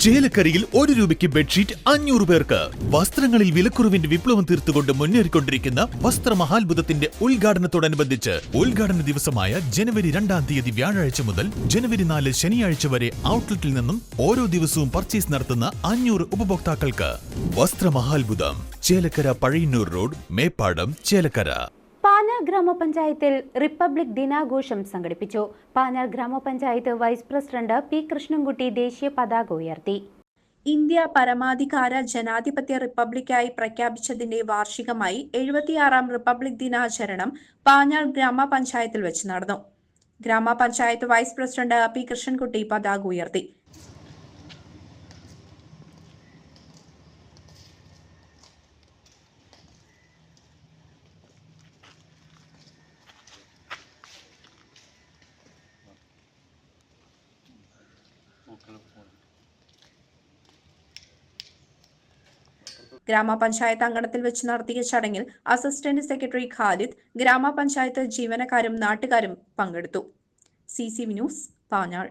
ചേലക്കരയിൽ 1 രൂപയ്ക്ക് ബെഡ്ഷീറ്റ് 500 പേർക്ക്. വസ്ത്രങ്ങളിൽ വിലക്കുറവിന്റെ വിപ്ലവം തീർത്തുകൊണ്ട് മുന്നേറിക്കൊണ്ടിരിക്കുന്ന വസ്ത്രമഹാത്ഭുതത്തിന്റെ ഉദ്ഘാടനത്തോടനുബന്ധിച്ച് ഉദ്ഘാടന ദിവസമായ ജനുവരി 2-ാം തീയതി വ്യാഴാഴ്ച മുതൽ ജനുവരി 4 ശനിയാഴ്ച വരെ ഔട്ട്ലെറ്റിൽ നിന്നും ഓരോ ദിവസവും പർച്ചേസ് നടത്തുന്ന 500 ഉപഭോക്താക്കൾക്ക് വസ്ത്രമഹാത്ഭുതം. ചേലക്കര പഴയന്നൂർ റോഡ്, മേപ്പാടം, ചേലക്കര. പാഞ്ഞാൾ ഗ്രാമപഞ്ചായത്തിൽ റിപ്പബ്ലിക് ദിനാഘോഷം സംഘടിപ്പിച്ചു. പാഞ്ഞാൾ ഗ്രാമപഞ്ചായത്ത് വൈസ് പ്രസിഡന്റ് പി കൃഷ്ണൻകുട്ടി ദേശീയ പതാക ഉയർത്തി. ഇന്ത്യ പരമാധികാര ജനാധിപത്യ റിപ്പബ്ലിക്കായി പ്രഖ്യാപിച്ചതിന്റെ വാർഷികമായി 76-ാം റിപ്പബ്ലിക് ദിനാചരണം പാഞ്ഞാൾ ഗ്രാമപഞ്ചായത്തിൽ വെച്ച് നടന്നു. ഗ്രാമപഞ്ചായത്ത് വൈസ് പ്രസിഡന്റ് പി കൃഷ്ണൻകുട്ടി പതാക ഉയർത്തി. ഗ്രാമപഞ്ചായത്ത് അങ്കണത്തിൽ വെച്ച് നടത്തിയ ചടങ്ങിൽ അസിസ്റ്റന്റ് സെക്രട്ടറി ഖാലിദ്, ഗ്രാമപഞ്ചായത്ത് ജീവനക്കാരും നാട്ടുകാരും പങ്കെടുത്തു. CCV news, Panjal.